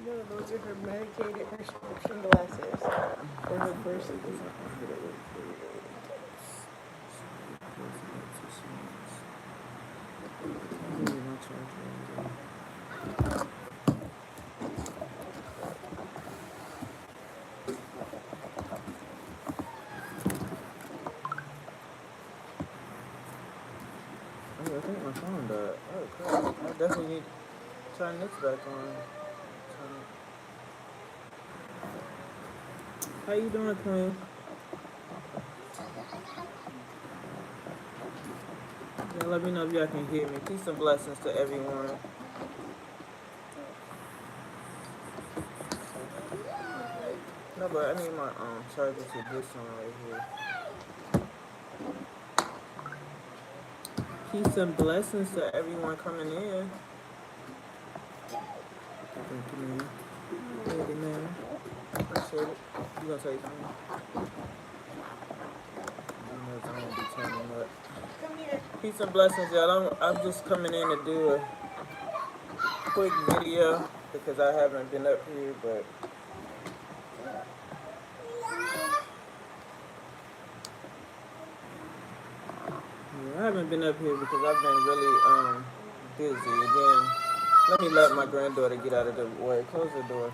No, those are her medicated prescription glasses for her first exam. Oh, I think my phone died. Oh crap! I definitely need to turn this back on. How you doing, Queen? Yeah, let me know if y'all can hear me. Peace and blessings to everyone. No, but I need my charger to this one right here. Peace and blessings to everyone coming in. Thank you, man. Thank you, man. Appreciate it. You gonna say something? I'm gonna be turning up. Peace and blessings, y'all. I'm just coming in to do a quick video because I haven't been up here, but yeah, I haven't been up here because I've been really busy. Again, let me let my granddaughter get out of the way. Close the door.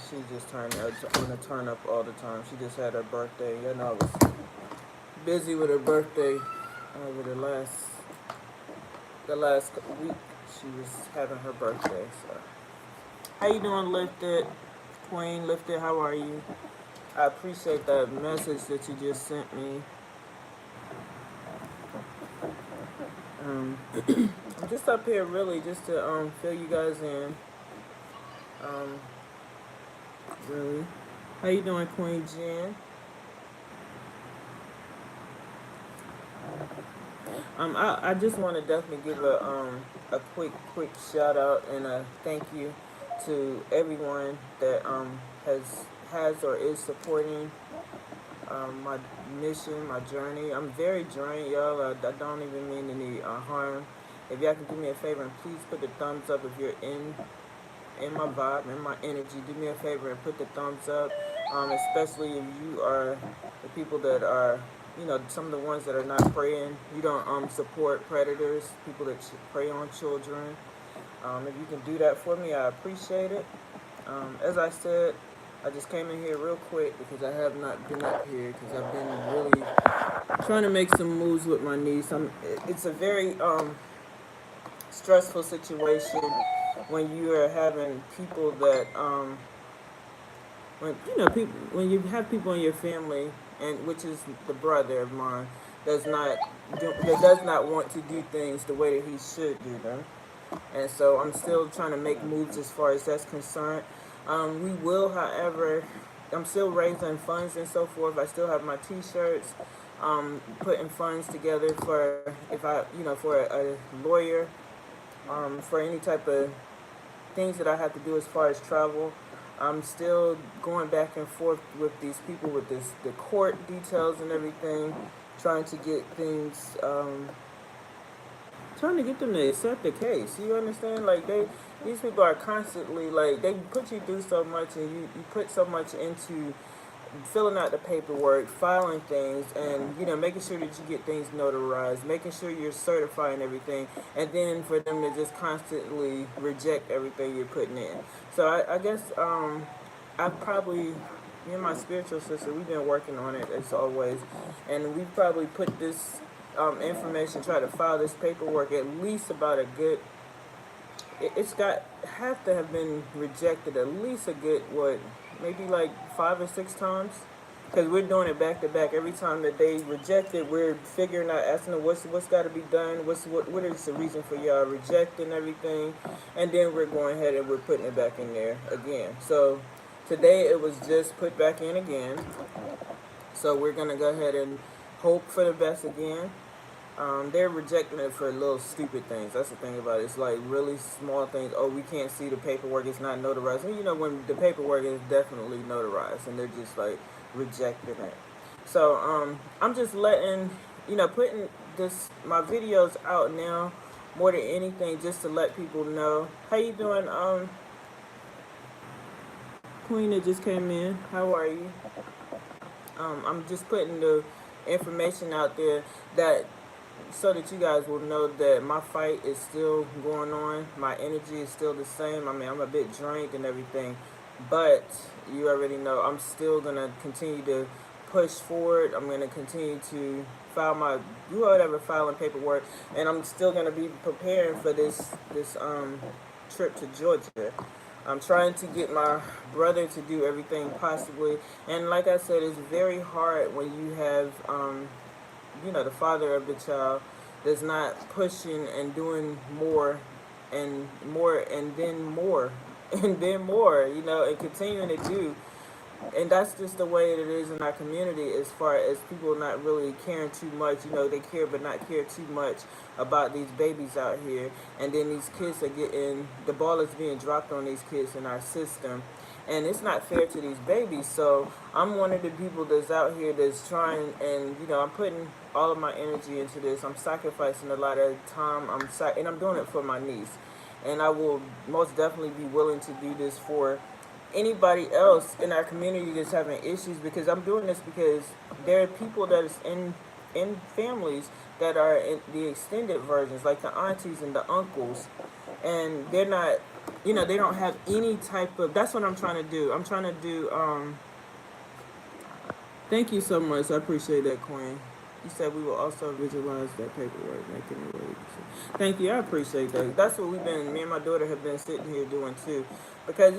She just turned gonna turn up all the time. She just had her birthday. You know, I was busy with her birthday over the last week. She was having her birthday. So, how you doing, Lifted Queen? Lifted, how are you? I appreciate that message that you just sent me. I'm just up here really just to fill you guys in. Really. How you doing, Queen Jen? I just want to definitely give a quick shout out and a thank you to everyone that has or is supporting my mission, my journey. I'm very drained, y'all. I don't even mean any harm. If y'all can do me a favor and please put the thumbs up if you're in my vibe, in my energy. Do me a favor and put the thumbs up, especially if you are the people that are, you know, some of the ones that are not praying. You don't support predators, people that prey on children. If you can do that for me, I appreciate it. As I said, I just came in here real quick because I have not been up here because I've been really trying to make some moves with my niece. It's a very stressful situation when you are having people that when you have people in your family, and which is the brother of mine, that does not want to do things the way that he should do them. And so I'm still trying to make moves as far as that's concerned. We will, however, I'm still raising funds and so forth. I still have my T-shirts, putting funds together for for a lawyer, for any type of things that I have to do as far as travel. I'm still going back and forth with these people with the court details and everything, trying to get things, trying to get them to accept the case. You understand? Like these people are constantly like they put you through so much, and you put so much into filling out the paperwork, filing things, and making sure that you get things notarized, making sure you're certifying everything, and then for them to just constantly reject everything you're putting in. So I guess I probably, me and my spiritual sister, we've been working on it as always, and we probably put this information, try to file this paperwork at least about a good. It's got have to have been rejected at least a good maybe like 5 or 6 times, because we're doing it back to back. Every time that they reject it, we're figuring out, asking them what's got to be done, what is the reason for y'all rejecting everything, and then we're going ahead and we're putting it back in there again. So today it was just put back in again. So we're gonna go ahead and hope for the best again. They're rejecting it for little stupid things. That's the thing about it. It's like really small things. Oh, we can't see the paperwork. It's not notarized. And when the paperwork is definitely notarized, and they're just like rejecting it. So I'm just putting my videos out now more than anything, just to let people know. How you doing, queen that just came in. How are you? I'm just putting the information out there that so that you guys will know that my fight is still going on. My energy is still the same. I mean, I'm a bit drained and everything, but you already know I'm still gonna continue to push forward. I'm gonna continue to file my do whatever filing paperwork, and I'm still gonna be preparing for this trip to Georgia. I'm trying to get my brother to do everything possibly, and like I said, it's very hard when you have the father of the child that's not pushing and doing more and more and then more and then more, and continuing to do. And that's just the way it is in our community as far as people not really caring too much. They care but not care too much about these babies out here. And then these kids are getting, the ball is being dropped on these kids in our system. And it's not fair to these babies. So I'm one of the people that's out here that's trying, and I'm putting all of my energy into this. I'm sacrificing a lot of time. And I'm doing it for my niece. And I will most definitely be willing to do this for anybody else in our community that's having issues, because I'm doing this because there are people that is in families that are in the extended versions, like the aunties and the uncles, and they're not, they don't have any type of. That's what I'm trying to do. I'm trying to do. Thank you so much. I appreciate that, Queen. You said we will also visualize that paperwork, making it ready. Thank you. I appreciate that. That's what me and my daughter have been sitting here doing too, because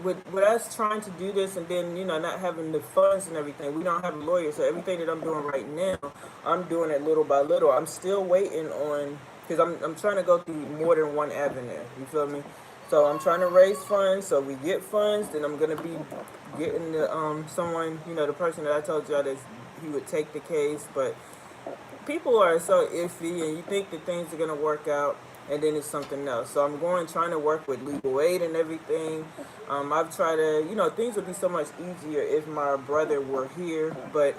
with us trying to do this and then not having the funds and everything, we don't have a lawyer. So everything that I'm doing right now, I'm doing it little by little. I'm still waiting on, because I'm trying to go through more than one avenue. You feel me? So I'm trying to raise funds. So we get funds, then I'm gonna be getting the someone, the person that I told y'all that he would take the case. But people are so iffy, and you think that things are gonna work out, and then it's something else. So I'm trying to work with legal aid and everything. I've tried to, things would be so much easier if my brother were here. But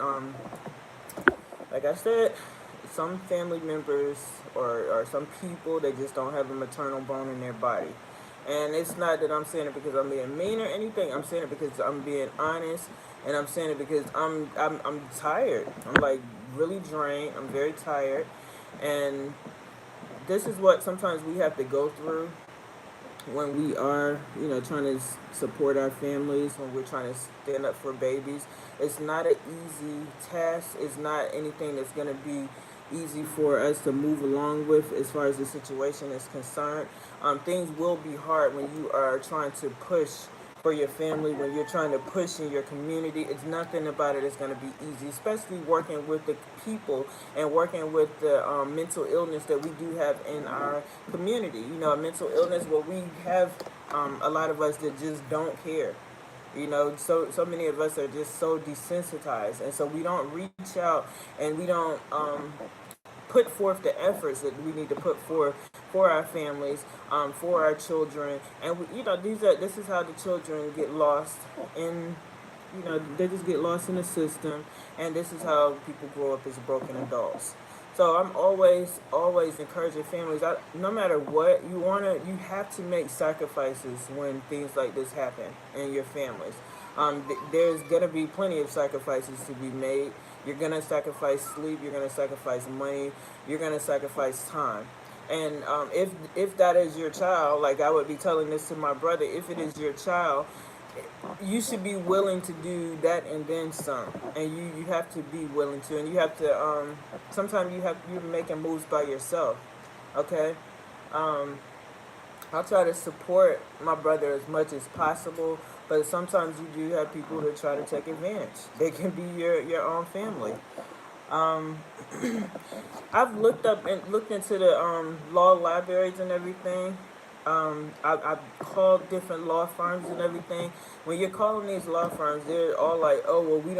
like I said, some family members or some people, they just don't have a maternal bone in their body. And it's not that I'm saying it because I'm being mean or anything. I'm saying it because I'm being honest, and I'm saying it because I'm tired. I'm like really drained. I'm very tired, and this is what sometimes we have to go through when we are, trying to support our families, when we're trying to stand up for babies. It's not an easy task. It's not anything that's going to be easy for us to move along with as far as the situation is concerned. Things will be hard when you are trying to push for your family, when you're trying to push in your community. It's nothing about it is going to be easy, especially working with the people and working with the mental illness that we do have in our community. A mental illness where we have a lot of us that just don't care. So many of us are just so desensitized, and so we don't reach out, and we don't put forth the efforts that we need to put forth for our families, for our children. And this is how the children get lost in, they just get lost in the system, and this is how people grow up as broken adults. So I'm always encouraging families. No matter what you have to make sacrifices when things like this happen in your families. There's gonna be plenty of sacrifices to be made. You're gonna sacrifice sleep. You're gonna sacrifice money. You're gonna sacrifice time. And if that is your child, like I would be telling this to my brother, if it is your child, you should be willing to do that and then some. And you have to be willing to, and you have to. Sometimes you're making moves by yourself. Okay. I'll try to support my brother as much as possible, but sometimes you do have people that try to take advantage. They can be your own family. I've looked into the law libraries and everything. I've called different law firms and everything. When you're calling these law firms, they're all like, oh, well, we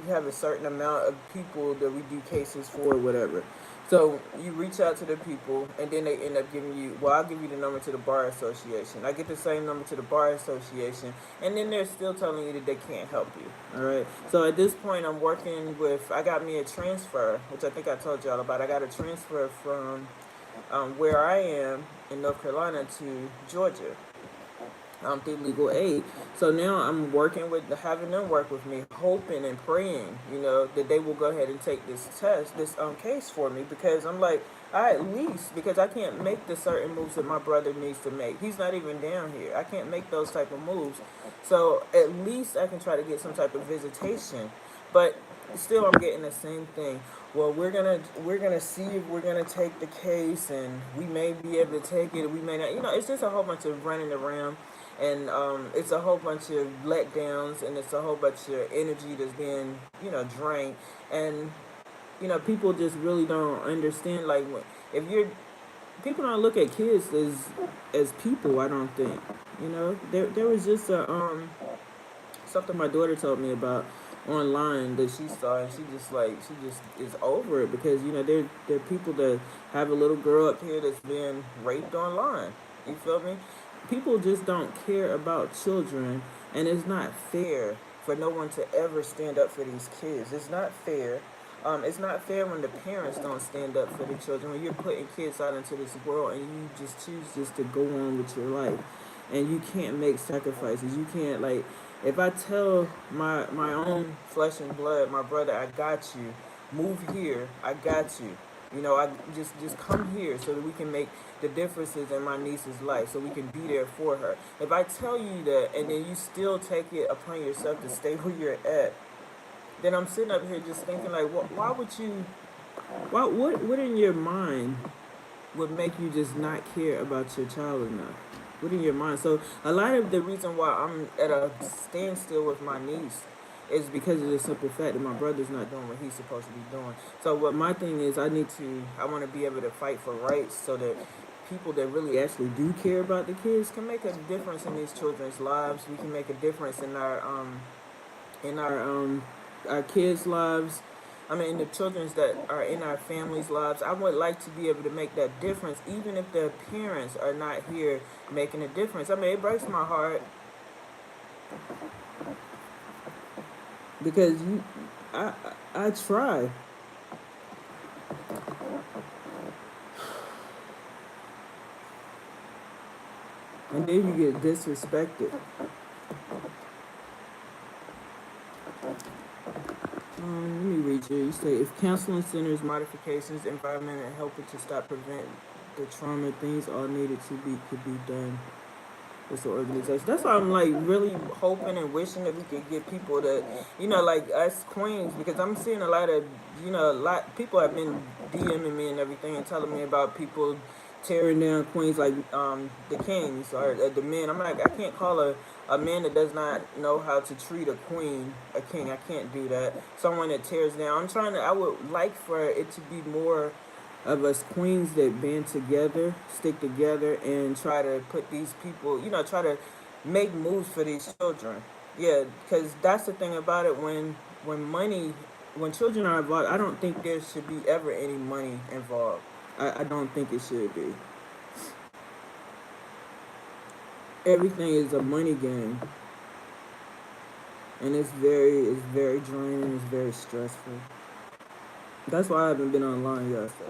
have a certain amount of people that we do cases for, whatever. So you reach out to the people, and then they end up giving you, well, I'll give you the number to the Bar Association. I get the same number to the Bar Association, and then they're still telling you that they can't help you. All right. So at this point, I'm working with, I got me a transfer, which I think I told y'all about. I got a transfer from where I am in North Carolina to Georgia. through legal aid. So now I'm working with having them work with me, hoping and praying, that they will go ahead and take this test, this case for me, because I'm like, I at least, because I can't make the certain moves that my brother needs to make. He's not even down here. I can't make those type of moves. So at least I can try to get some type of visitation. But still I'm getting the same thing. Well, we're gonna see if we're gonna take the case, and we may be able to take it, we may not. It's just a whole bunch of running around, and it's a whole bunch of letdowns, and it's a whole bunch of energy that's being drained, and people just really don't understand. Like, if you're people don't look at kids as people. I don't think. There was just a something my daughter told me about online that she saw, and she just is over it, because there are people that have a little girl up here that's being raped online. You feel me? People just don't care about children, and it's not fair for no one to ever stand up for these kids. It's not fair. It's not fair when the parents don't stand up for the children, when you're putting kids out into this world and you just choose just to go on with your life, and you can't make sacrifices. You can't, like, if I tell my own flesh and blood, my brother, I got you, move here, I got you. I just come here so that we can make the differences in my niece's life, so we can be there for her. If I tell you that, and then you still take it upon yourself to stay where you're at, then I'm sitting up here just thinking, like, why would you? What in your mind would make you just not care about your child enough? What in your mind? So a lot of the reason why I'm at a standstill with my niece is because of the simple fact that my brother's not doing what he's supposed to be doing. So what my thing is, I want to be able to fight for rights, so that people that really actually do care about the kids can make a difference in these children's lives. We can make a difference in our kids' lives. I mean, the children's that are in our families' lives. I would like to be able to make that difference, even if the parents are not here making a difference. I mean, it breaks my heart, because I try. And then you get disrespected. Let me read you. You say, if counseling centers, modifications, environment, and helping to prevent the trauma, things all needed could be done. It's an organization. That's why I'm like really hoping and wishing that we could get people that, like us queens, because I'm seeing a lot of, people have been DMing me and everything and telling me about people tearing down queens, like the kings or the men. I'm like, I can't call a man that does not know how to treat a queen a king. I can't do that. Someone that tears down. I would like for it to be more of us queens that band together, stick together, and try to put these people, try to make moves for these children. Yeah, because that's the thing about it. When children are involved, I don't think there should be ever any money involved. I don't think it should be. Everything is a money game, and it's very draining. It's very stressful. That's why I haven't been online yet. So.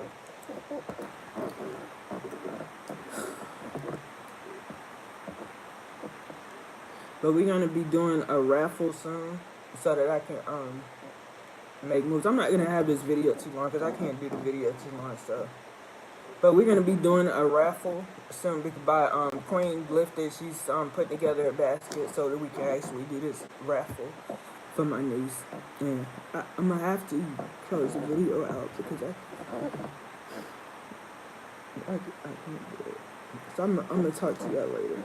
But we're gonna be doing a raffle soon, so that I can make moves. I'm not gonna have this video too long, because I can't do the video too long. So, but we're gonna be doing a raffle soon, by Queen Lifted. She's putting together a basket so that we can actually do this raffle for my niece. And I'm gonna have to close the video out, because I can't do it. So I'm gonna talk to y'all later.